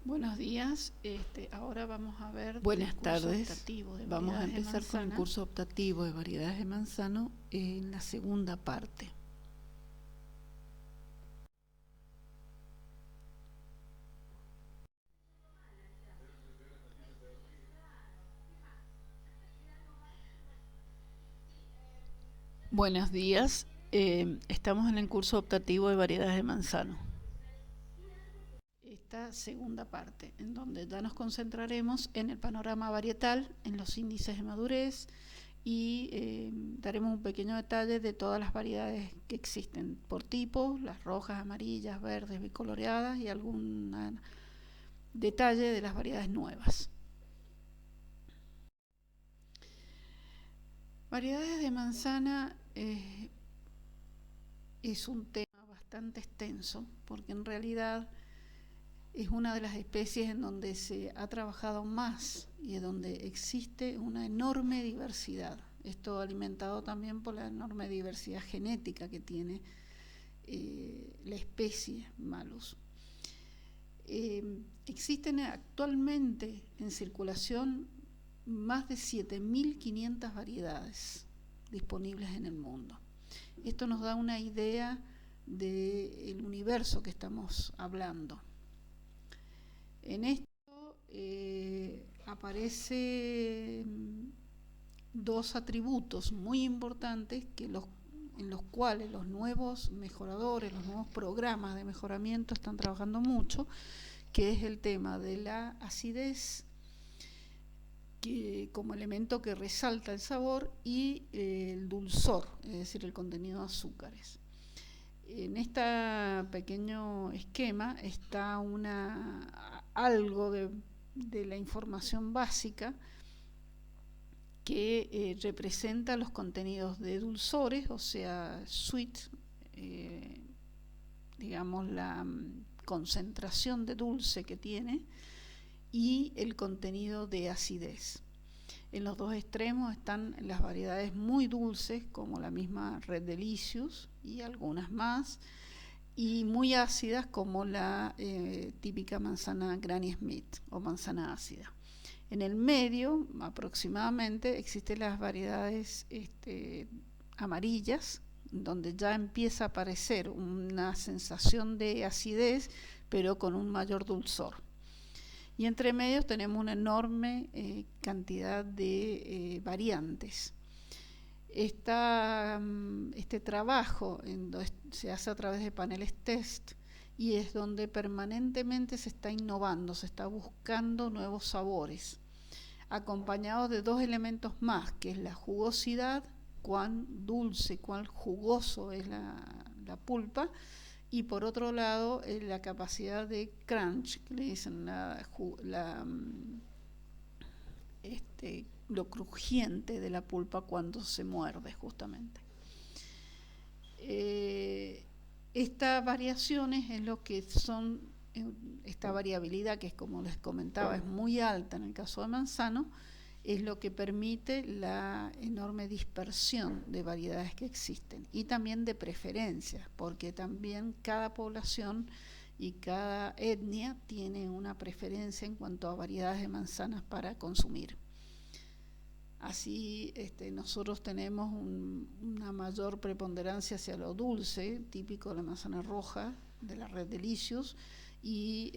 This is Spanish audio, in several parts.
Buenos días, ahora vamos a ver Buenas el curso tardes. optativo de Vamos a variedades de empezar con el manzana. curso optativo de variedades de manzano en la segunda parte. Buenos días, estamos en el curso optativo de variedades de manzano. Esta segunda parte, en donde ya nos concentraremos en el panorama varietal, en los índices de madurez y daremos un pequeño detalle de todas las variedades que existen por tipo, las rojas, amarillas, verdes, bicoloreadas y algún detalle de las variedades nuevas. Variedades de manzana es un tema bastante extenso porque en realidad es una de las especies en donde se ha trabajado más y en donde existe una enorme diversidad. Esto alimentado también por la enorme diversidad genética que tiene la especie Malus. Existen actualmente en circulación más de 7.500 variedades disponibles en el mundo. Esto nos da una idea del universo que estamos hablando. En esto aparecen dos atributos muy importantes en los cuales los nuevos mejoradores, los nuevos programas de mejoramiento están trabajando mucho, que es el tema de la acidez como elemento que resalta el sabor y el dulzor, es decir, el contenido de azúcares. En este pequeño esquema está algo de la información básica que representa los contenidos de dulzores, o sea, sweet, digamos la concentración de dulce que tiene, y el contenido de acidez. En los dos extremos están las variedades muy dulces, como la misma Red Delicious y algunas más, y muy ácidas, como la típica manzana Granny Smith o manzana ácida. En el medio, aproximadamente, existen las variedades amarillas, donde ya empieza a aparecer una sensación de acidez, pero con un mayor dulzor. Y entre medios tenemos una enorme cantidad de variantes. Este trabajo se hace a través de paneles test y es donde permanentemente se está innovando, se está buscando nuevos sabores, acompañados de dos elementos más, que es la jugosidad, cuán dulce, cuán jugoso es la pulpa, y por otro lado la capacidad de crunch, que le dicen lo crujiente de la pulpa cuando se muerde justamente. Estas variaciones es lo que son, esta variabilidad que es, como les comentaba, es muy alta en el caso de manzano, es lo que permite la enorme dispersión de variedades que existen y también de preferencias, porque también cada población y cada etnia tiene una preferencia en cuanto a variedades de manzanas para consumir. Así nosotros tenemos una mayor preponderancia hacia lo dulce, típico de la manzana roja, de la Red Delicious, y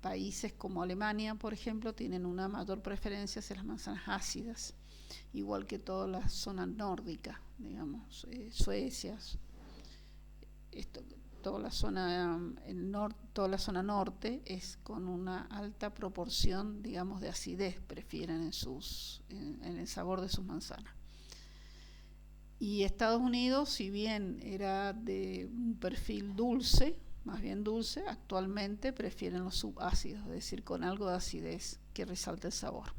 países como Alemania, por ejemplo, tienen una mayor preferencia hacia las manzanas ácidas, igual que toda la zona nórdica, digamos, Suecia, toda la zona toda la zona norte es con una alta proporción, digamos, de acidez, prefieren en el sabor de sus manzanas. Y Estados Unidos, si bien era de un perfil dulce, más bien dulce, actualmente prefieren los subácidos, es decir, con algo de acidez que resalte el sabor.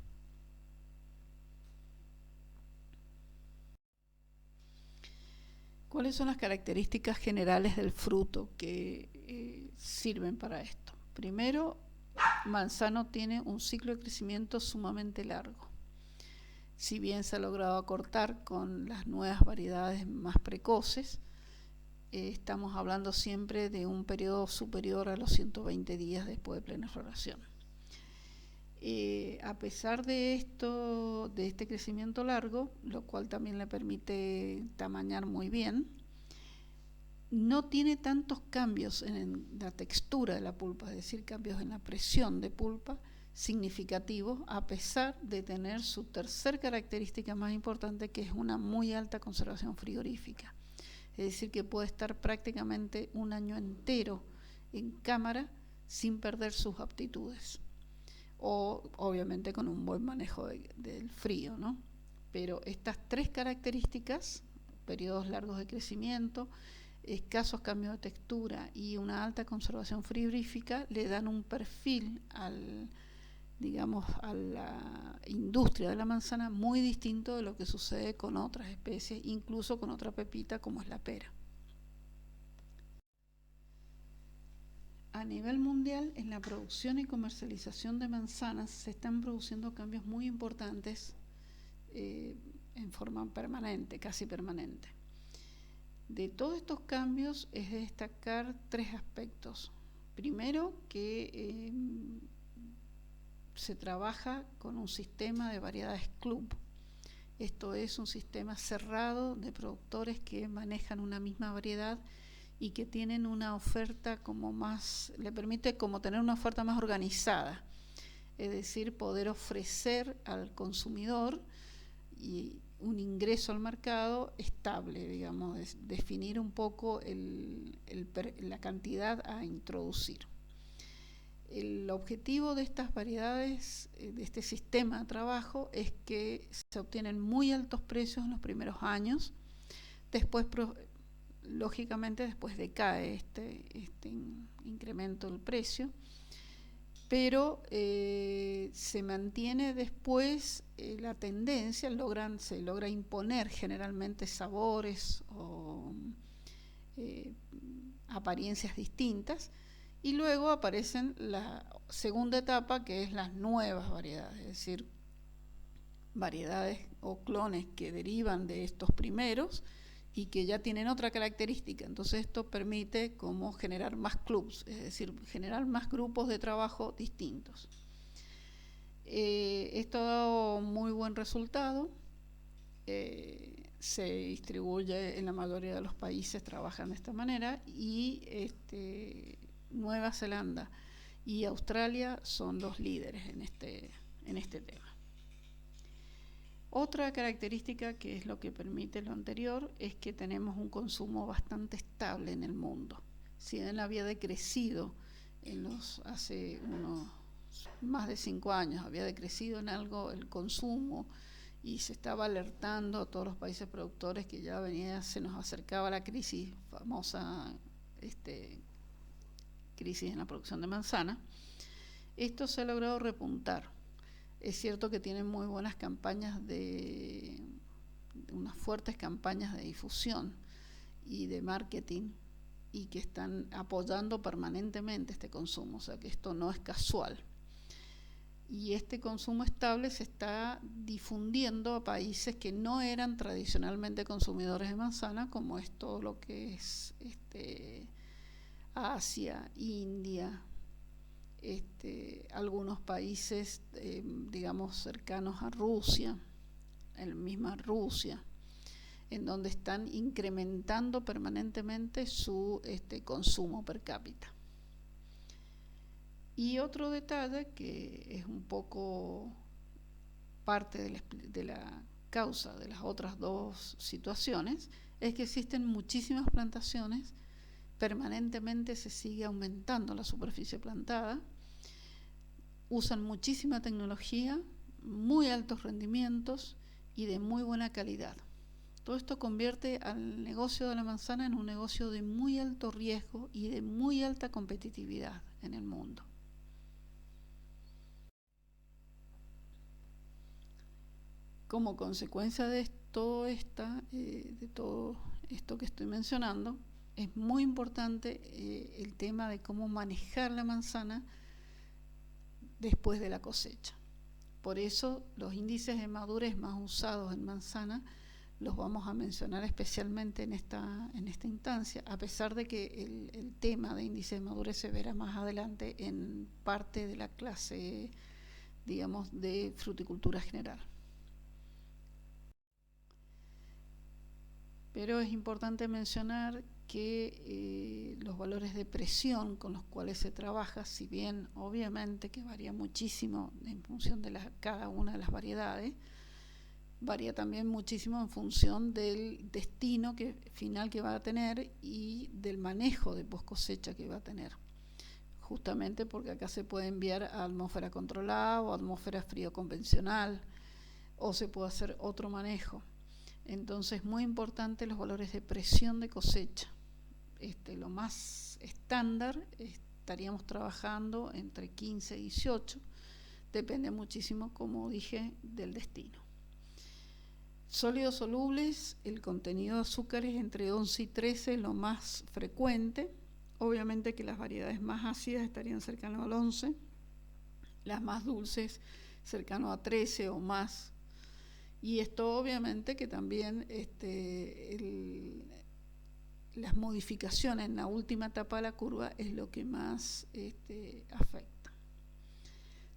¿Cuáles son las características generales del fruto que sirven para esto? Primero, manzano tiene un ciclo de crecimiento sumamente largo. Si bien se ha logrado acortar con las nuevas variedades más precoces, estamos hablando siempre de un periodo superior a los 120 días después de plena floración. A pesar de esto, de este crecimiento largo, lo cual también le permite tamañar muy bien, no tiene tantos cambios en la textura de la pulpa, es decir, cambios en la presión de pulpa significativos, a pesar de tener su tercer característica más importante, que es una muy alta conservación frigorífica. Es decir, que puede estar prácticamente un año entero en cámara sin perder sus aptitudes. O obviamente con un buen manejo del frío, ¿no? Pero estas tres características, periodos largos de crecimiento, escasos cambios de textura y una alta conservación frigorífica, le dan un perfil a la industria de la manzana muy distinto de lo que sucede con otras especies, incluso con otra pepita como es la pera. A nivel mundial, en la producción y comercialización de manzanas se están produciendo cambios muy importantes en forma permanente, casi permanente. De todos estos cambios es de destacar tres aspectos. Primero, que se trabaja con un sistema de variedades club. Esto es un sistema cerrado de productores que manejan una misma variedad y que tienen una oferta como más, le permite como tener una oferta más organizada, es decir, poder ofrecer al consumidor y un ingreso al mercado estable, digamos, definir un poco la cantidad a introducir. El objetivo de estas variedades, de este sistema de trabajo, es que se obtienen muy altos precios en los primeros años, después lógicamente después decae este incremento del precio, pero se mantiene después la tendencia, se logra imponer generalmente sabores o apariencias distintas, y luego aparecen la segunda etapa, que es las nuevas variedades, es decir, variedades o clones que derivan de estos primeros y que ya tienen otra característica. Entonces esto permite como generar más clubs, es decir, generar más grupos de trabajo distintos. Esto ha dado muy buen resultado. Se distribuye en la mayoría de los países, trabajan de esta manera, y Nueva Zelanda y Australia son los líderes en este tema. Otra característica, que es lo que permite lo anterior, es que tenemos un consumo bastante estable en el mundo. Si bien había decrecido hace unos más de 5 años, había decrecido en algo el consumo y se estaba alertando a todos los países productores que ya se nos acercaba la crisis, famosa crisis en la producción de manzana. Esto se ha logrado repuntar. Es cierto que tienen muy buenas campañas unas fuertes campañas de difusión y de marketing, y que están apoyando permanentemente este consumo, o sea que esto no es casual. Y este consumo estable se está difundiendo a países que no eran tradicionalmente consumidores de manzana, como es todo lo que es Asia, India, algunos países, digamos, cercanos a Rusia, la misma Rusia, en donde están incrementando permanentemente su consumo per cápita. Y otro detalle que es un poco parte de la causa de las otras dos situaciones, es que existen muchísimas plantaciones, permanentemente se sigue aumentando la superficie plantada, usan muchísima tecnología, muy altos rendimientos y de muy buena calidad. Todo esto convierte al negocio de la manzana en un negocio de muy alto riesgo y de muy alta competitividad en el mundo. Como consecuencia de todo esto que estoy mencionando, es muy importante el tema de cómo manejar la manzana después de la cosecha. Por eso los índices de madurez más usados en manzana los vamos a mencionar especialmente en esta instancia, a pesar de que el tema de índice de madurez se verá más adelante en parte de la clase, digamos, de fruticultura general. Pero es importante mencionar que los valores de presión con los cuales se trabaja, si bien obviamente que varía muchísimo en función de cada una de las variedades, varía también muchísimo en función del destino final que va a tener y del manejo de post cosecha que va a tener. Justamente porque acá se puede enviar a atmósfera controlada o atmósfera frío convencional, o se puede hacer otro manejo. Entonces, muy importante los valores de presión de cosecha. Lo más estándar estaríamos trabajando entre 15 y 18, depende muchísimo, como dije, del destino. Sólidos solubles, el contenido de azúcares entre 11 y 13, lo más frecuente. Obviamente que las variedades más ácidas estarían cercanas al 11, las más dulces cercanas a 13 o más. Y esto obviamente que también las modificaciones en la última etapa de la curva es lo que más afecta.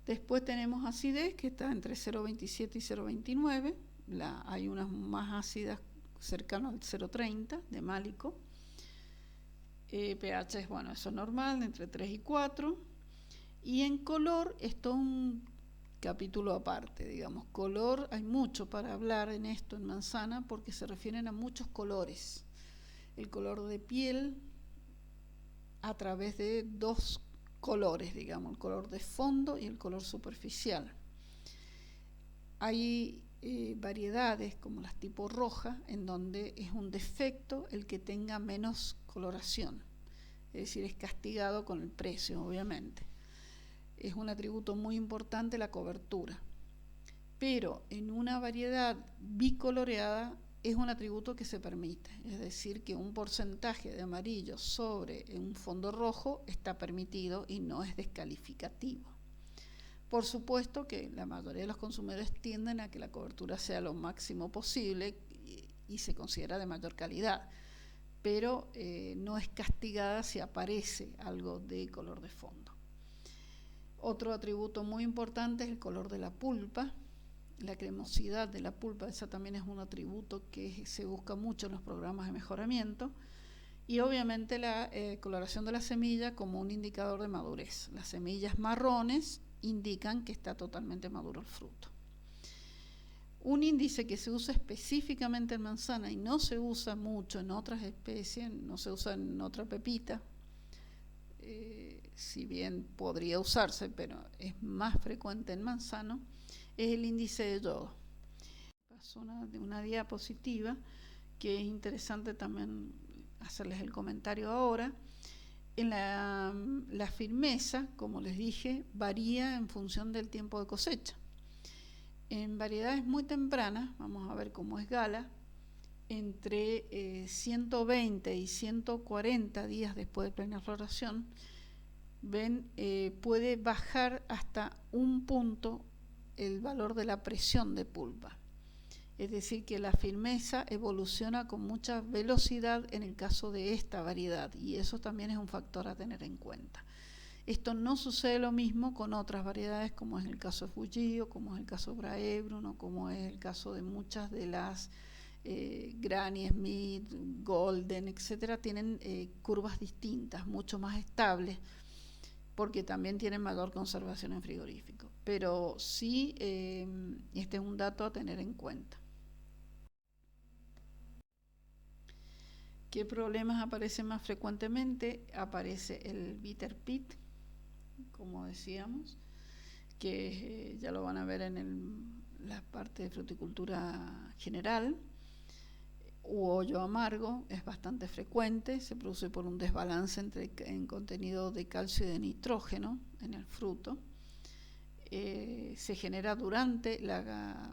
Después tenemos acidez, que está entre 0,27 y 0,29. Hay unas más ácidas cercanas al 0,30 de málico. pH es, bueno, eso es normal, entre 3 y 4. Y en color, esto es un capítulo aparte, digamos. Color, hay mucho para hablar en esto, en manzana, porque se refieren a muchos colores. El color de piel a través de dos colores, digamos, el color de fondo y el color superficial. Hay variedades como las tipo roja, en donde es un defecto el que tenga menos coloración, es decir, es castigado con el precio, obviamente. Es un atributo muy importante la cobertura, pero en una variedad bicoloreada es un atributo que se permite, es decir, que un porcentaje de amarillo sobre un fondo rojo está permitido y no es descalificativo. Por supuesto que la mayoría de los consumidores tienden a que la cobertura sea lo máximo posible y se considera de mayor calidad, pero no es castigada si aparece algo de color de fondo. Otro atributo muy importante es el color de la pulpa, la cremosidad de la pulpa. Esa también es un atributo que se busca mucho en los programas de mejoramiento, y obviamente la coloración de la semilla como un indicador de madurez. Las semillas marrones indican que está totalmente maduro el fruto. Un índice que se usa específicamente en manzana y no se usa mucho en otras especies, no se usa en otra pepita, si bien podría usarse, pero es más frecuente en manzano, es el índice de yodo. Pasó una diapositiva que es interesante también hacerles el comentario ahora. En la firmeza, como les dije, varía en función del tiempo de cosecha. En variedades muy tempranas, vamos a ver cómo es Gala, entre 120 y 140 días después de plena floración, puede bajar hasta un punto el valor de la presión de pulpa. Es decir, que la firmeza evoluciona con mucha velocidad en el caso de esta variedad, y eso también es un factor a tener en cuenta. Esto no sucede lo mismo con otras variedades, como es el caso de Fuji, como es el caso de Braebrun, o como es el caso de muchas de las Granny Smith, Golden, etcétera. Tienen curvas distintas, mucho más estables, porque también tienen mayor conservación en frigorífico. Pero sí, este es un dato a tener en cuenta. ¿Qué problemas aparecen más frecuentemente? Aparece el bitter pit, como decíamos, que ya lo van a ver en la parte de fruticultura general. U hoyo amargo es bastante frecuente, se produce por un desbalance en contenido de calcio y de nitrógeno en el fruto. Se genera durante el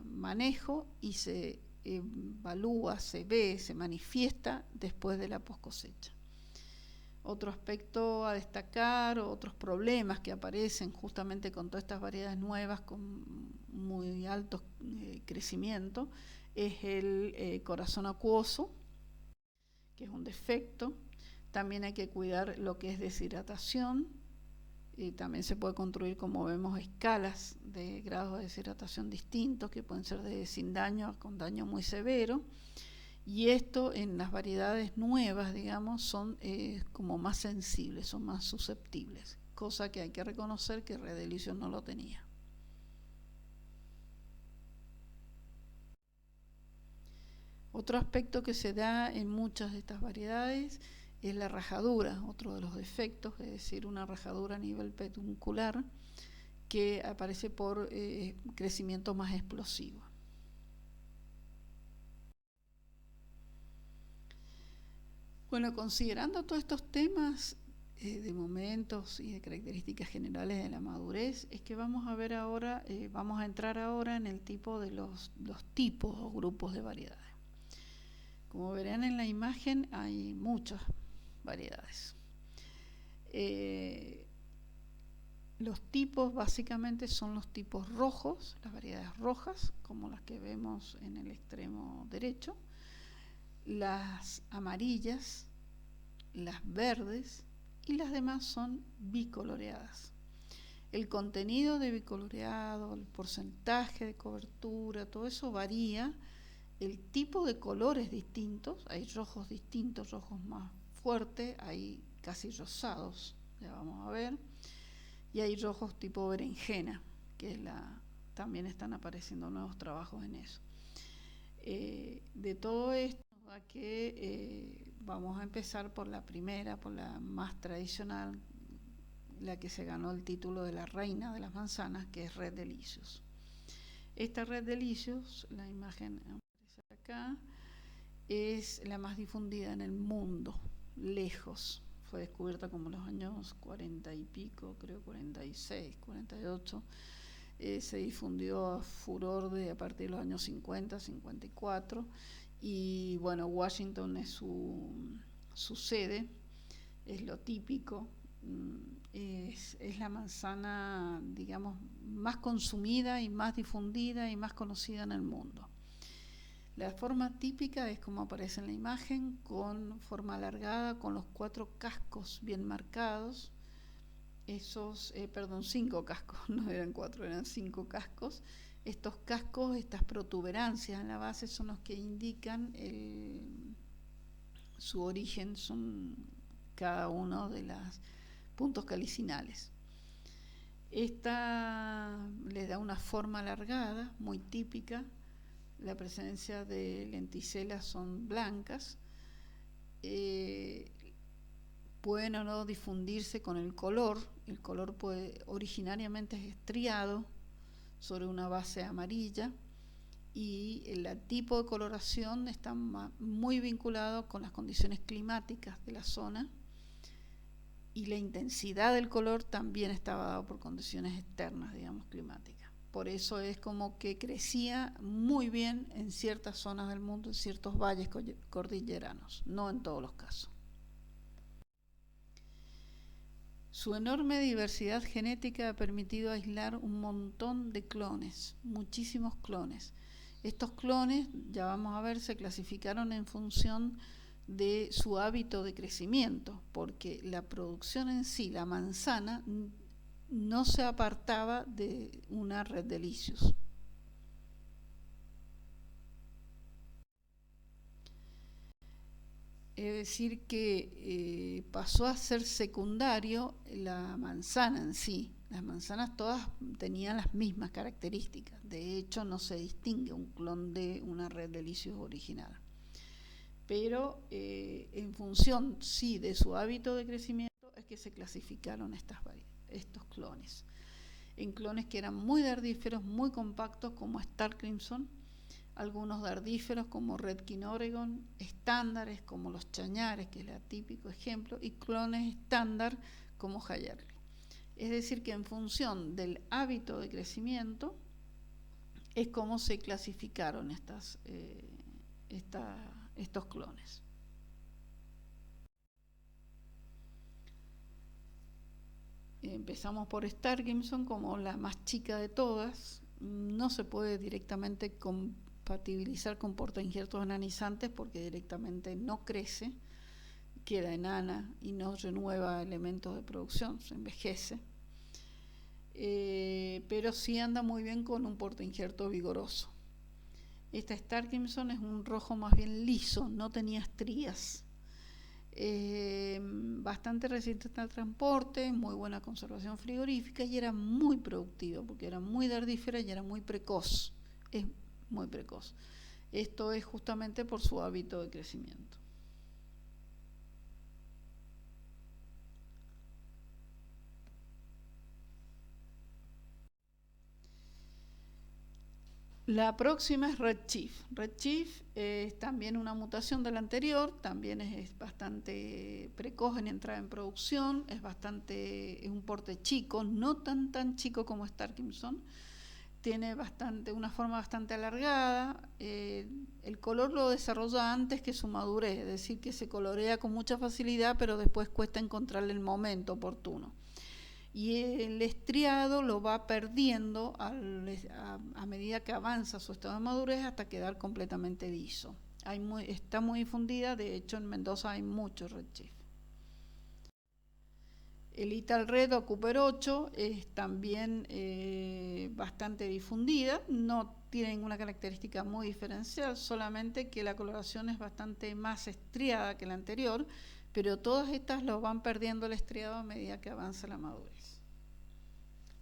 manejo y se evalúa, se ve, se manifiesta después de la post cosecha. Otro aspecto a destacar, otros problemas que aparecen justamente con todas estas variedades nuevas con muy alto crecimiento, es el corazón acuoso, que es un defecto. También hay que cuidar lo que es deshidratación, y también se puede construir, como vemos, escalas de grados de deshidratación distintos, que pueden ser de sin daño a con daño muy severo. Y esto en las variedades nuevas, digamos, son como más sensibles, son más susceptibles, cosa que hay que reconocer que Red Delicious no lo tenía. Otro aspecto que se da en muchas de estas variedades es la rajadura, otro de los defectos, es decir, una rajadura a nivel peduncular que aparece por crecimiento más explosivo. Bueno, considerando todos estos temas de momentos y de características generales de la madurez, es que vamos a ver ahora, vamos a entrar ahora en el tipo de los tipos o grupos de variedades. Como verán en la imagen, hay muchas variedades. Los tipos básicamente son los tipos rojos, las variedades rojas, como las que vemos en el extremo derecho, las amarillas, las verdes y las demás son bicoloreadas. El contenido de bicoloreado, el porcentaje de cobertura, todo eso varía. El tipo de colores distintos, hay rojos distintos, rojos más fuertes, hay casi rosados, ya vamos a ver, y hay rojos tipo berenjena, que es también están apareciendo nuevos trabajos en eso. De todo esto, vamos a empezar por la primera, por la más tradicional, la que se ganó el título de la reina de las manzanas, que es Red Delicious. Esta Red Delicious, la imagen aparece acá, es la más difundida en el mundo, lejos. Fue descubierta como en los años 40 y pico, creo 46, 48. Se difundió a furor a partir de los años 50, 54. Y bueno, Washington es su sede, es lo típico, es la manzana, digamos, más consumida y más difundida y más conocida en el mundo. La forma típica es como aparece en la imagen, con forma alargada, con los 4 cascos bien marcados. 5 cascos, no eran 4, eran 5 cascos. Estos cascos, estas protuberancias en la base son los que indican su origen, son cada uno de los puntos calicinales. Esta le da una forma alargada, muy típica. La presencia de lenticelas son blancas. Pueden o no difundirse con el color. El color originariamente es estriado sobre una base amarilla, y el tipo de coloración está muy vinculado con las condiciones climáticas de la zona, y la intensidad del color también estaba dado por condiciones externas, digamos, climáticas. Por eso es como que crecía muy bien en ciertas zonas del mundo, en ciertos valles cordilleranos, no en todos los casos. Su enorme diversidad genética ha permitido aislar un montón de clones, muchísimos clones. Estos clones, ya vamos a ver, se clasificaron en función de su hábito de crecimiento, porque la producción en sí, la manzana, no se apartaba de una Red Delicious. Es decir, que pasó a ser secundario la manzana en sí. Las manzanas todas tenían las mismas características. De hecho, no se distingue un clon de una Red Delicious original. Pero en función, sí, de su hábito de crecimiento, es que se clasificaron estos clones. En clones que eran muy dardíferos, muy compactos, como Star Crimson, algunos dardíferos como Redkin Oregon, estándares como los chañares, que es el típico ejemplo, y clones estándar como Hayerly. Es decir, que en función del hábito de crecimiento es como se clasificaron estos clones. Empezamos por Star Crimson como la más chica de todas. No se puede directamente compatibilizar con portainjertos enanizantes porque directamente no crece, queda enana y no renueva elementos de producción, se envejece. Pero sí anda muy bien con un portainjerto vigoroso. Esta Star Crimson es un rojo más bien liso, no tenía estrías. Bastante resistente al transporte, muy buena conservación frigorífica y era muy productiva porque era muy dardífera y era muy precoz. Es muy precoz. Esto es justamente por su hábito de crecimiento. La próxima es Red Chief. Red Chief es también una mutación de la anterior, también es bastante precoz en entrar en producción, es un porte chico, no tan chico como Star Crimson, tiene una forma bastante alargada, el color lo desarrolla antes que su madurez, es decir, que se colorea con mucha facilidad, pero después cuesta encontrarle el momento oportuno. Y el estriado lo va perdiendo a medida que avanza su estado de madurez hasta quedar completamente liso. Está muy difundida, de hecho en Mendoza hay mucho Red Chief. El Ital Red o Cooper 8 es también bastante difundida, no tiene ninguna característica muy diferencial, solamente que la coloración es bastante más estriada que la anterior, pero todas estas lo van perdiendo el estriado a medida que avanza la madurez.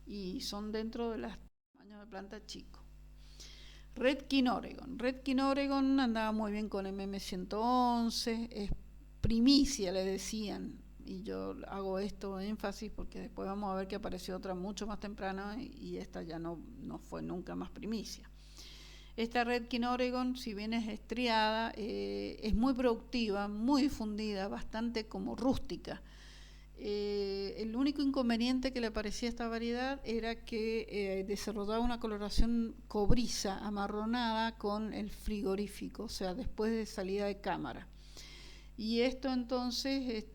Y son dentro de los tamaños de planta chico. Red King Oregon. Red King Oregon andaba muy bien con MM111, es primicia, le decían, y yo hago esto de énfasis porque después vamos a ver que apareció otra mucho más temprana y esta ya no fue nunca más primicia. Esta Red King Oregon, si bien es estriada, es muy productiva, muy difundida, bastante como rústica. El único inconveniente que le parecía a esta variedad era que desarrollaba una coloración cobriza, amarronada con el frigorífico, o sea, después de salida de cámara. Y esto entonces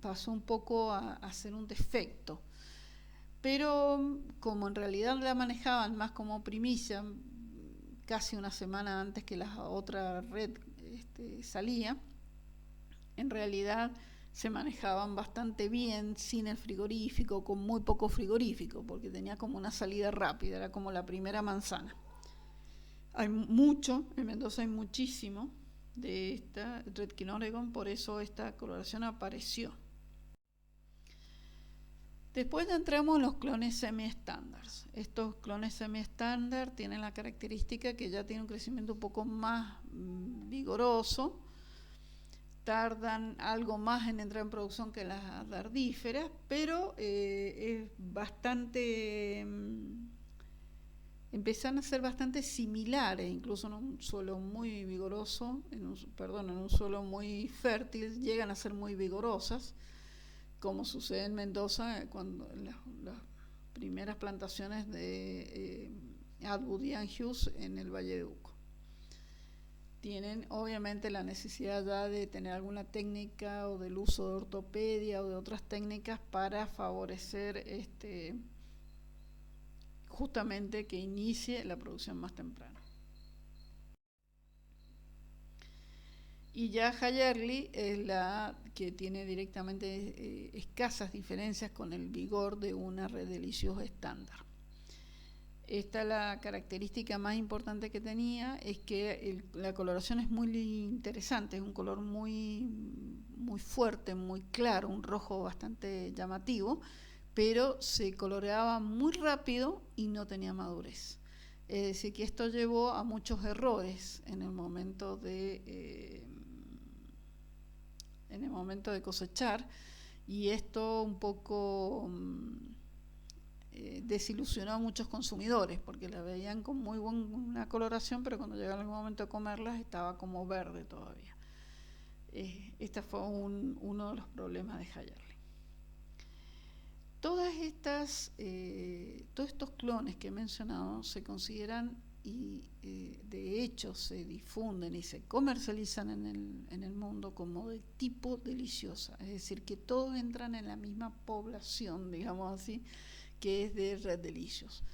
pasó un poco a ser un defecto. Pero como en realidad la manejaban más como primicia, casi una semana antes que la otra red salía, en realidad se manejaban bastante bien sin el frigorífico, con muy poco frigorífico, porque tenía como una salida rápida, era como la primera manzana. Hay mucho, en Mendoza hay muchísimo de esta Red King Oregon, por eso esta coloración apareció. Después ya entramos en los clones semi-estándar. Estos clones semi-estándar tienen la característica que ya tienen un crecimiento un poco más vigoroso, tardan algo más en entrar en producción que las dardíferas, pero es bastante, empiezan a ser bastante similares, incluso en un suelo muy vigoroso, en un suelo muy fértil, llegan a ser muy vigorosas, como sucede en Mendoza cuando las primeras plantaciones de Atwood y Anjus en el Valle de Uco. Tienen obviamente la necesidad ya de tener alguna técnica o del uso de ortopedia o de otras técnicas para favorecer justamente que inicie la producción más temprana. Y ya Hayerly es la que tiene directamente escasas diferencias con el vigor de una red deliciosa estándar. Esta la característica más importante que tenía es que la coloración es muy interesante, es un color muy fuerte, muy claro, un rojo bastante llamativo, pero se coloreaba muy rápido y no tenía madurez. Es decir, que esto llevó a muchos errores en el momento de cosechar, y esto un poco desilusionó a muchos consumidores porque la veían con muy buena coloración, pero cuando llegaba el momento de comerlas estaba como verde todavía. Este fue uno de los problemas de Hayerly. Todos estos clones que he mencionado se consideran y de hecho se difunden y se comercializan en el mundo como de tipo deliciosa, es decir, que todos entran en la misma población, digamos así, que es de Red Delicious.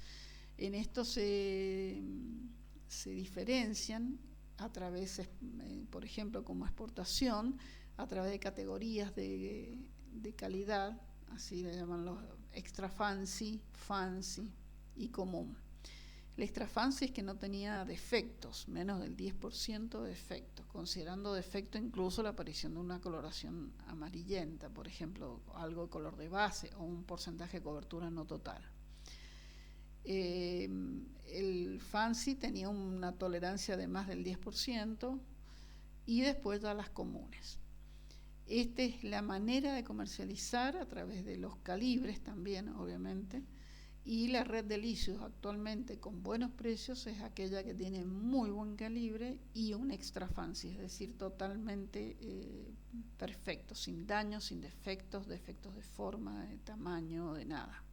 En esto se diferencian a través, por ejemplo, como exportación, a través de categorías de calidad, así le llaman los extra fancy, fancy y común. El extra fancy es que no tenía defectos, menos del 10% de defectos, considerando defecto incluso la aparición de una coloración amarillenta, por ejemplo, algo de color de base o un porcentaje de cobertura no total. El fancy tenía una tolerancia de más del 10% y después ya las comunes. Esta es la manera de comercializar a través de los calibres también, obviamente, y la red Delicious actualmente con buenos precios es aquella que tiene muy buen calibre y un extra fancy, es decir, totalmente perfecto, sin daños, sin defectos de forma, de tamaño, de nada,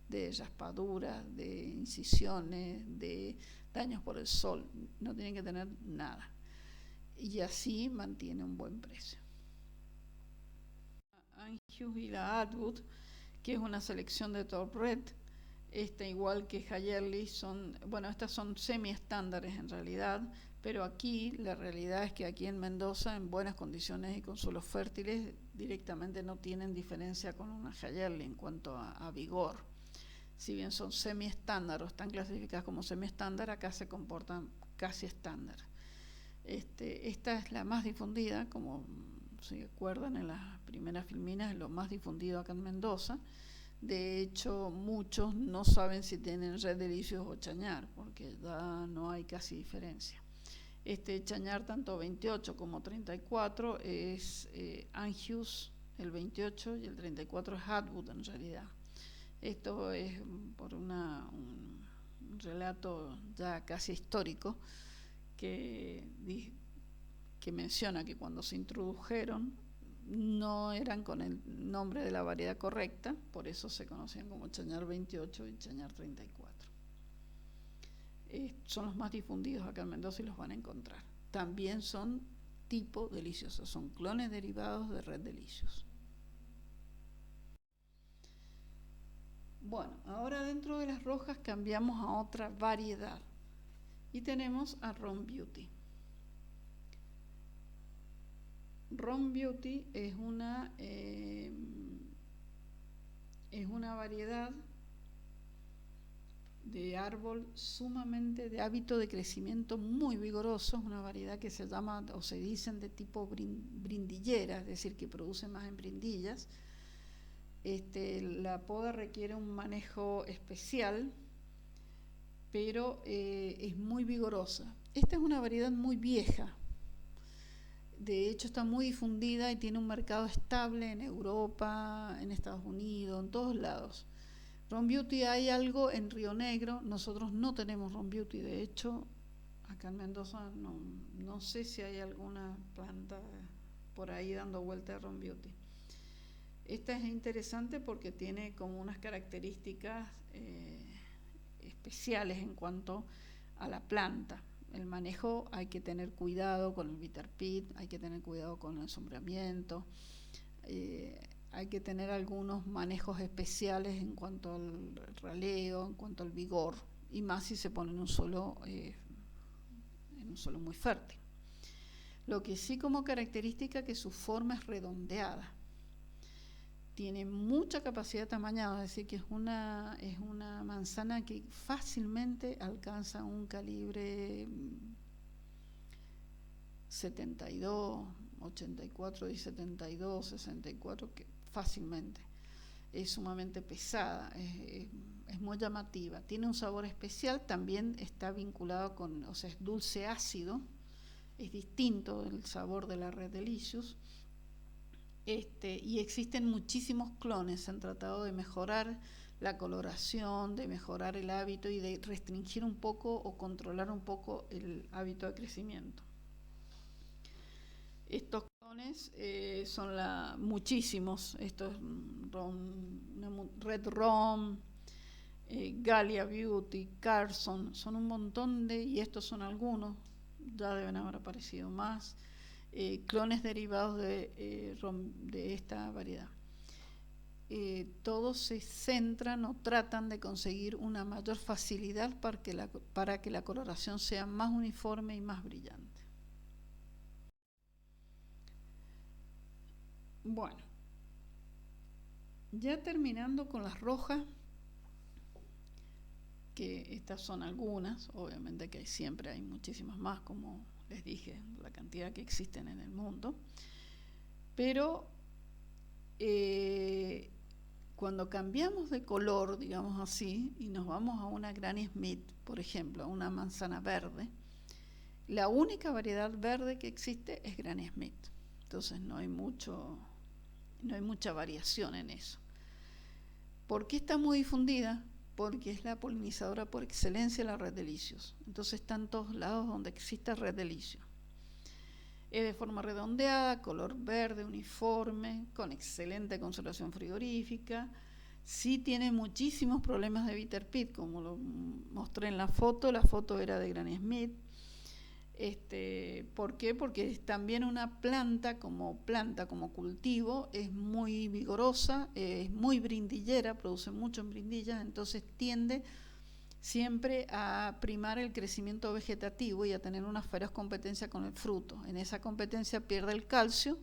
de raspaduras, de incisiones, de daños por el sol, no tienen que tener nada. Y así mantiene un buen precio. Anjus y la Atwood, que es una selección de Top Red, igual que Hayerly, estas son semi-estándares en realidad, pero aquí la realidad es que aquí en Mendoza, en buenas condiciones y con suelos fértiles, directamente no tienen diferencia con una Hayerly en cuanto a vigor. Si bien son semi-estándar o están clasificadas como semi-estándar, acá se comportan casi estándar. Esta es la más difundida, como se acuerdan en las primeras filminas, es lo más difundido acá en Mendoza. De hecho, muchos no saben si tienen Red Delicious o Chañar, porque ya no hay casi diferencia. Chañar tanto 28 como 34 es Anjus, el 28, y el 34 es Atwood en realidad. Esto es por un relato ya casi histórico que menciona que cuando se introdujeron no eran con el nombre de la variedad correcta, por eso se conocían como Chañar 28 y Chañar 34. Son los más difundidos acá en Mendoza y los van a encontrar. También son tipo deliciosos, son clones derivados de Red Delicious. Bueno, ahora dentro de las rojas cambiamos a otra variedad y tenemos a Ron Beauty. Ron Beauty es una variedad de árbol sumamente de hábito de crecimiento muy vigoroso, es una variedad que se llama o se dicen de tipo brindillera, es decir, que produce más en brindillas. La poda requiere un manejo especial, pero es muy vigorosa. Esta es una variedad muy vieja. De hecho, está muy difundida y tiene un mercado estable en Europa, en Estados Unidos, en todos lados. Ron Beauty hay algo en Río Negro. Nosotros no tenemos Ron Beauty. De hecho, acá en Mendoza no sé si hay alguna planta por ahí dando vuelta de Ron Beauty. Esta es interesante porque tiene como unas características especiales en cuanto a la planta. El manejo, hay que tener cuidado con el bitter pit, hay que tener cuidado con el sombreamiento, hay que tener algunos manejos especiales en cuanto al raleo, en cuanto al vigor, y más si se pone en un suelo muy fértil. Lo que sí como característica que su forma es redondeada. Tiene mucha capacidad de tamañado, es decir, que es una manzana que fácilmente alcanza un calibre 72, 84 y 72, 64, que fácilmente. Es sumamente pesada, es muy llamativa. Tiene un sabor especial, también está vinculado es dulce ácido, es distinto del sabor de la Red Delicious. Y existen muchísimos clones, se han tratado de mejorar la coloración, de mejorar el hábito y de restringir un poco o controlar un poco el hábito de crecimiento. Estos clones son muchísimos, esto es Red Rom, Galia Beauty, Carson, son un montón y estos son algunos, ya deben haber aparecido más. Clones derivados de esta variedad. todos se centran o tratan de conseguir una mayor facilidad para que la coloración sea más uniforme y más brillante. Bueno, ya terminando con las rojas, que estas son algunas, obviamente que siempre hay muchísimas más, como les dije, la cantidad que existen en el mundo, pero cuando cambiamos de color, digamos así, y nos vamos a una Granny Smith, por ejemplo, a una manzana verde, la única variedad verde que existe es Granny Smith. Entonces no hay mucha variación en eso. ¿Por qué está muy difundida? Porque es la polinizadora por excelencia de la red de licios. Entonces está en todos lados donde exista red de licio. Es de forma redondeada, color verde, uniforme, con excelente conservación frigorífica. Sí tiene muchísimos problemas de bitter pit, como lo mostré en la foto era de Granny Smith. ¿Por qué? Porque es también una planta como cultivo, es muy vigorosa, es muy brindillera, produce mucho en brindillas, entonces tiende siempre a primar el crecimiento vegetativo y a tener una feroz competencia con el fruto. En esa competencia pierde el calcio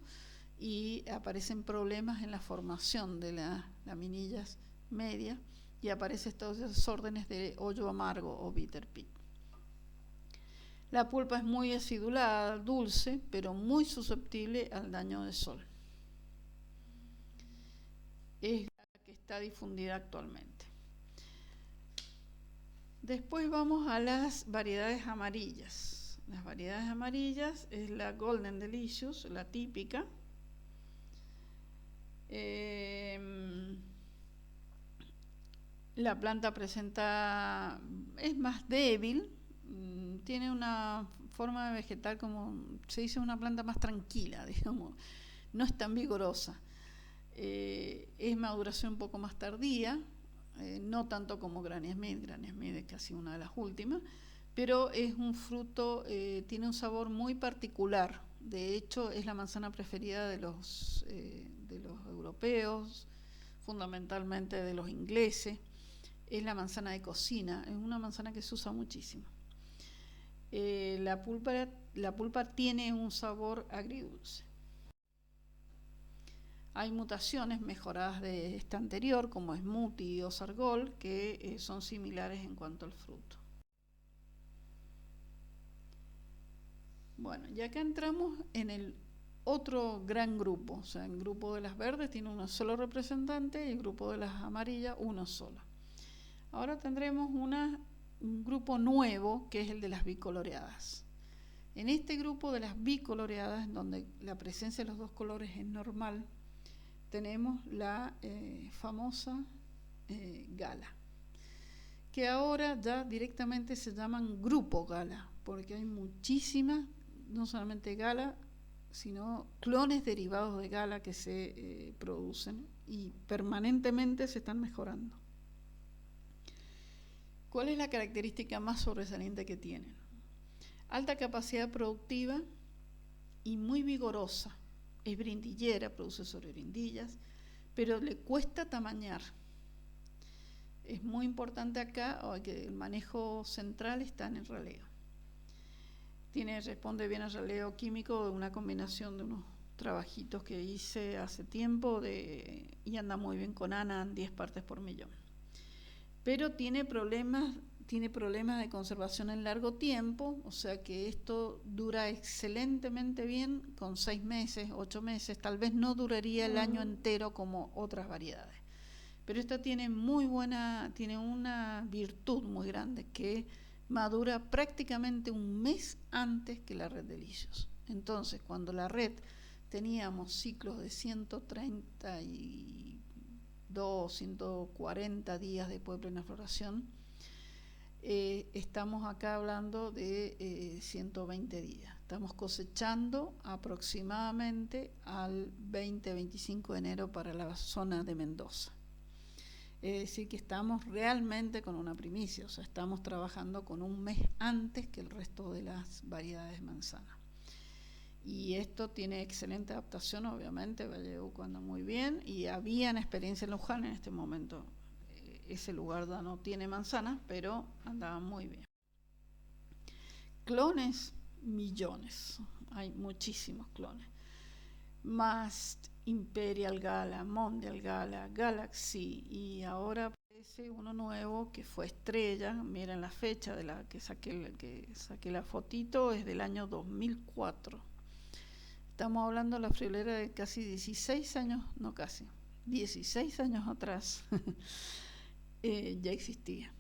y aparecen problemas en la formación de las laminillas medias y aparecen estos desórdenes de hoyo amargo o bitter pit. La pulpa es muy acidulada, dulce, pero muy susceptible al daño del sol. Es la que está difundida actualmente. Después vamos a las variedades amarillas. Las variedades amarillas es la Golden Delicious, la típica. La planta es más débil, tiene una forma de vegetal como se dice, una planta más tranquila, digamos, no es tan vigorosa. Es maduración un poco más tardía, no tanto como Granny Smith. Granny Smith es casi una de las últimas, pero es un fruto, tiene un sabor muy particular. De hecho, es la manzana preferida de los europeos, fundamentalmente de los ingleses. Es la manzana de cocina, es una manzana que se usa muchísimo. La pulpa tiene un sabor agridulce. Hay mutaciones mejoradas de esta anterior, como Smoothie o Sargol, que son similares en cuanto al fruto. Bueno, ya que entramos en el otro gran grupo, o sea, el grupo de las verdes tiene uno solo representante y el grupo de las amarillas uno solo. Ahora tendremos un grupo nuevo, que es el de las bicoloreadas. En este grupo de las bicoloreadas, donde la presencia de los dos colores es normal, tenemos la famosa Gala, que ahora ya directamente se llaman grupo Gala, porque hay muchísimas, no solamente Gala, sino clones derivados de Gala que se producen y permanentemente se están mejorando. ¿Cuál es la característica más sobresaliente que tienen? Alta capacidad productiva y muy vigorosa. Es brindillera, produce sobre brindillas, pero le cuesta tamañar. Es muy importante acá que el manejo central está en el raleo. Responde bien al raleo químico de una combinación de unos trabajitos que hice hace tiempo y anda muy bien con ANA en 10 partes por millón. Pero tiene problemas de conservación en largo tiempo, o sea que esto dura excelentemente bien con 6 meses, 8 meses, tal vez no duraría el año entero como otras variedades. Pero esta tiene una virtud muy grande, que madura prácticamente un mes antes que la red de licios. Entonces, cuando la red teníamos ciclos de 132, 140 días de plena floración, estamos acá hablando de 120 días. Estamos cosechando aproximadamente al 20-25 de enero para la zona de Mendoza. Es decir, que estamos realmente con una primicia, o sea, estamos trabajando con un mes antes que el resto de las variedades de manzana. Y esto tiene excelente adaptación, obviamente, Valledupar anda muy bien, y habían experiencia en Luján en este momento. Ese lugar ya no tiene manzanas, pero andaban muy bien. Clones, millones, hay muchísimos clones. Mast, Imperial Gala, Mondial Gala, Galaxy, y ahora aparece uno nuevo que fue Estrella. Miren la fecha de la que saqué la fotito, es del año 2004. Estamos hablando de la friolera de casi 16 años, no casi, 16 años atrás ya existía.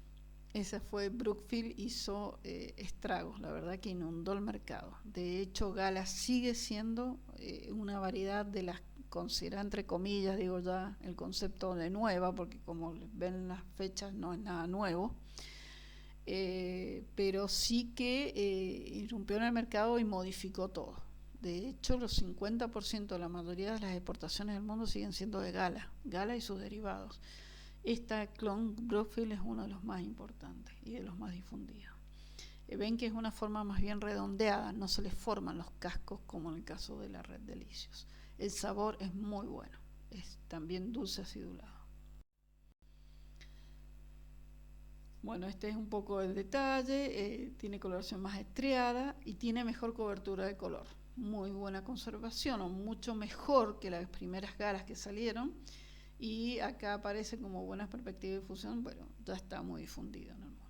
Esa fue Brookfield, hizo estragos, la verdad que inundó el mercado. De hecho, Gala sigue siendo una variedad de las, considerada entre comillas, digo ya el concepto de nueva, porque como ven las fechas no es nada nuevo, pero sí que irrumpió en el mercado y modificó todo. De hecho, los 50% de la mayoría de las exportaciones del mundo siguen siendo de Gala y sus derivados. Esta clon Brookfield es uno de los más importantes y de los más difundidos. Ven que es una forma más bien redondeada, no se les forman los cascos como en el caso de la Red Delicios. El sabor es muy bueno, es también dulce acidulado. Bueno, este es un poco el detalle, tiene coloración más estriada y tiene mejor cobertura de color. Muy buena conservación, o mucho mejor que las primeras galas que salieron. Y acá aparece como buenas perspectivas de difusión, pero ya está muy difundido en el mundo.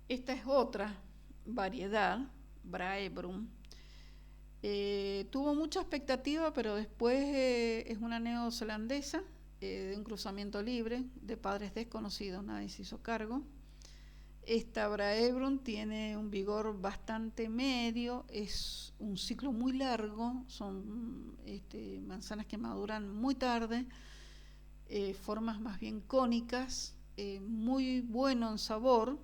Esta es otra variedad, Braebrun. Tuvo mucha expectativa, pero después es una neozelandesa de un cruzamiento libre de padres desconocidos, nadie se hizo cargo. Esta Braebrun tiene un vigor bastante medio, es un ciclo muy largo, son manzanas que maduran muy tarde, formas más bien cónicas, muy bueno en sabor.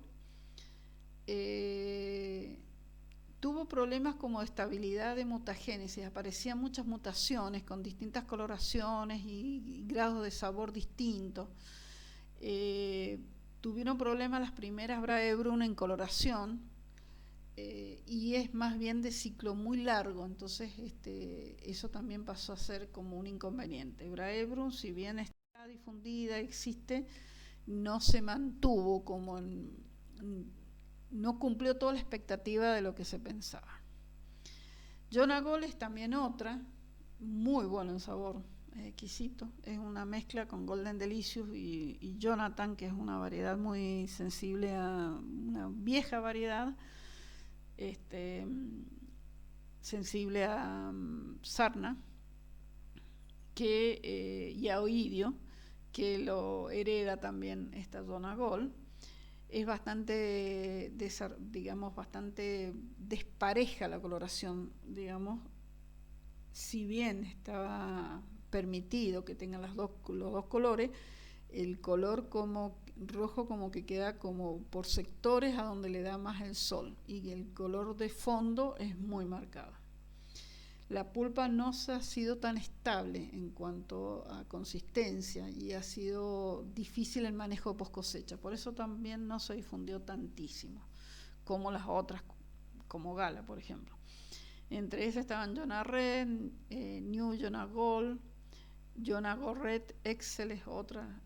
Tuvo problemas como de estabilidad de mutagénesis, aparecían muchas mutaciones con distintas coloraciones y grados de sabor distintos. Tuvieron problemas las primeras Braebrun en coloración, y es más bien de ciclo muy largo, entonces eso también pasó a ser como un inconveniente. Braebrun, si bien está difundida, existe, no se mantuvo como no cumplió toda la expectativa de lo que se pensaba. Jonagol es también otra, muy bueno en sabor, exquisito. Es una mezcla con Golden Delicious y Jonathan, que es una variedad muy sensible a una vieja variedad, sensible a sarna y a oidio, que lo hereda también esta Jonagol. Es bastante, bastante despareja la coloración, digamos, si bien estaba permitido que tengan los dos colores, el color como rojo como que queda como por sectores a donde le da más el sol, y el color de fondo es muy marcado. La pulpa no se ha sido tan estable en cuanto a consistencia y ha sido difícil el manejo post cosecha, por eso también no se difundió tantísimo como las otras, como Gala, por ejemplo. Entre esas estaban Jonah Red, New Jonah Gold, Jonah Gold Red, Excel es otra,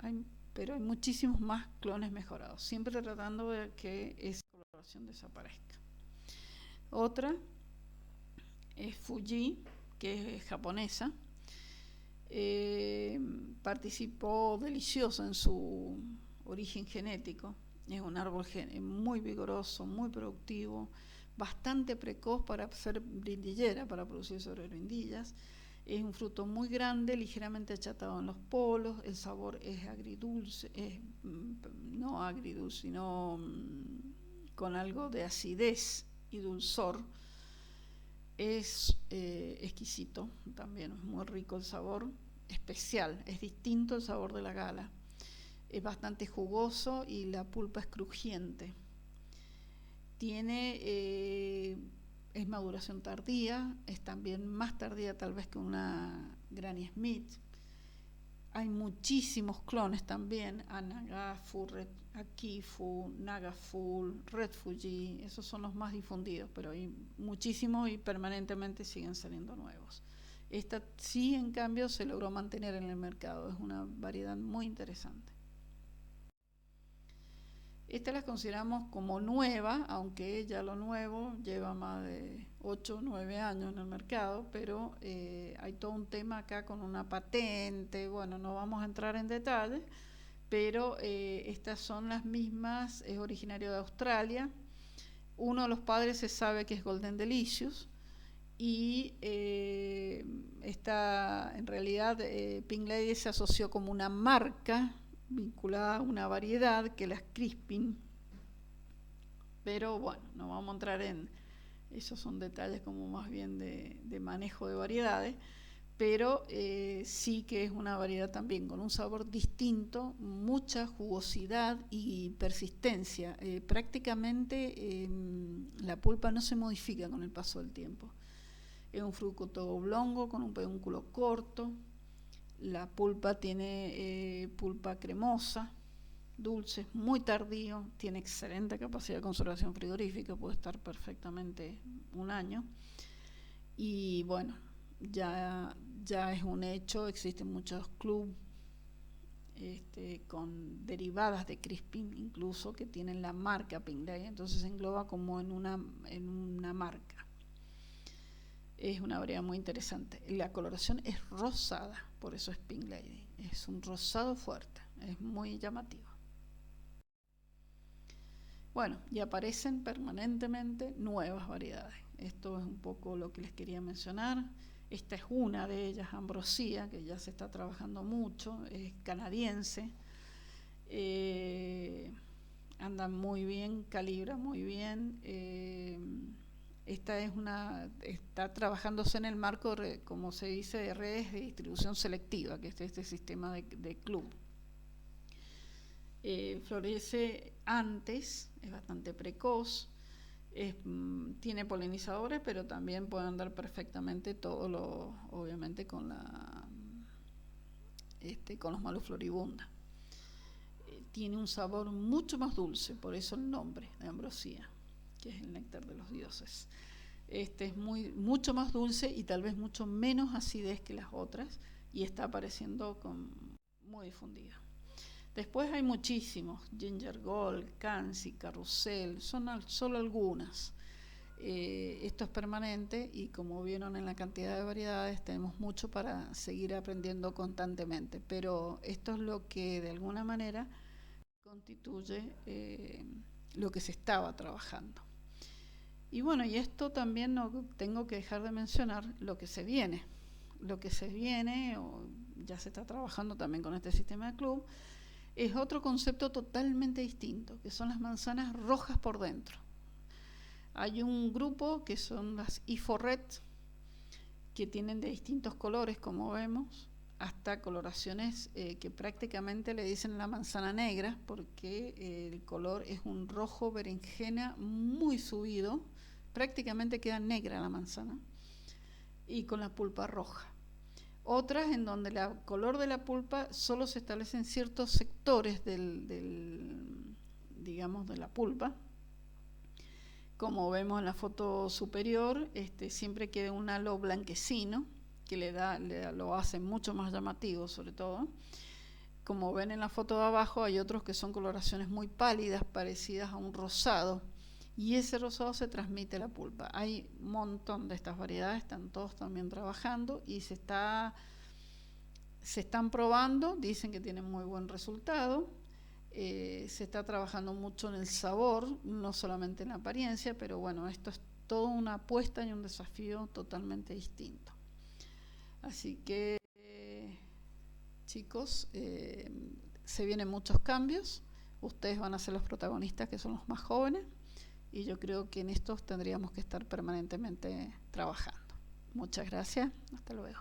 pero hay muchísimos más clones mejorados, siempre tratando de que esa coloración desaparezca. Otra es Fuji, que es japonesa. Participó delicioso en su origen genético. Es un árbol muy vigoroso, muy productivo, bastante precoz para ser brindillera, para producir sobre brindillas. Es un fruto muy grande, ligeramente achatado en los polos. El sabor es agridulce, no agridulce, sino con algo de acidez y dulzor. Es exquisito, también es muy rico el sabor, especial, es distinto el sabor de la Gala. Es bastante jugoso y la pulpa es crujiente. Es maduración tardía, es también más tardía tal vez que una Granny Smith. hay muchísimos clones también, Anagafu, Akifu, Nagafu, Red Fuji, esos son los más difundidos, pero hay muchísimos y permanentemente siguen saliendo nuevos. Esta sí, en cambio, se logró mantener en el mercado, es una variedad muy interesante. Esta la consideramos como nueva, aunque ya lo nuevo lleva más de 8 o 9 años en el mercado, pero hay todo un tema acá con una patente, bueno, no vamos a entrar en detalle, pero estas son las mismas, es originario de Australia. Uno de los padres se sabe que es Golden Delicious y en realidad Pink Lady se asoció como una marca vinculada a una variedad que las Crispin, pero bueno, no vamos a entrar en esos, son detalles como más bien de manejo de variedades, pero sí que es una variedad también con un sabor distinto, mucha jugosidad y persistencia. Prácticamente la pulpa no se modifica con el paso del tiempo. Es un fruto oblongo con un pedúnculo corto. La pulpa tiene pulpa cremosa, dulce, muy tardío, tiene excelente capacidad de conservación frigorífica, puede estar perfectamente un año. Y bueno, ya es un hecho, existen muchos clubes con derivadas de Crispin, incluso que tienen la marca Pink Lady, entonces se engloba como en una marca. Es una variedad muy interesante. La coloración es rosada, por eso es Pink Lady. Es un rosado fuerte, es muy llamativo. Bueno, y aparecen permanentemente nuevas variedades. Esto es un poco lo que les quería mencionar. Esta es una de ellas, Ambrosia, que ya se está trabajando mucho, es canadiense. Anda muy bien, calibra muy bien. Está trabajándose en el marco, como se dice, de redes de distribución selectiva, que es este sistema de club. Florece antes, es bastante precoz, tiene polinizadores, pero también puede andar perfectamente obviamente con los Malus floribunda. Tiene un sabor mucho más dulce, por eso el nombre de Ambrosia, que es el néctar de los dioses. Es mucho más dulce y tal vez mucho menos acidez que las otras, y está apareciendo muy difundida. Después hay muchísimos, Ginger Gold, Kansi, Carrusel, son solo algunas. Esto es permanente y como vieron en la cantidad de variedades tenemos mucho para seguir aprendiendo constantemente, pero esto es lo que de alguna manera constituye lo que se estaba trabajando. Y bueno, y esto también no tengo que dejar de mencionar lo que se viene. Lo que se viene, o ya se está trabajando también con este sistema de club, es otro concepto totalmente distinto, que son las manzanas rojas por dentro. Hay un grupo que son las IFO Red, que tienen de distintos colores, como vemos, hasta coloraciones que prácticamente le dicen la manzana negra, porque el color es un rojo berenjena muy subido, prácticamente queda negra la manzana, y con la pulpa roja. Otras en donde el color de la pulpa solo se establece en ciertos sectores digamos, de la pulpa. Como vemos en la foto superior, siempre queda un halo blanquecino, que lo hace mucho más llamativo, sobre todo. Como ven en la foto de abajo, hay otros que son coloraciones muy pálidas, parecidas a un rosado, y ese rosado se transmite a la pulpa. Hay un montón de estas variedades, están todos también trabajando y se están probando, dicen que tienen muy buen resultado. Se está trabajando mucho en el sabor, no solamente en la apariencia, pero bueno, esto es toda una apuesta y un desafío totalmente distinto. Así que, chicos, se vienen muchos cambios. Ustedes van a ser los protagonistas, que son los más jóvenes, y yo creo que en estos tendríamos que estar permanentemente trabajando. Muchas gracias, hasta luego.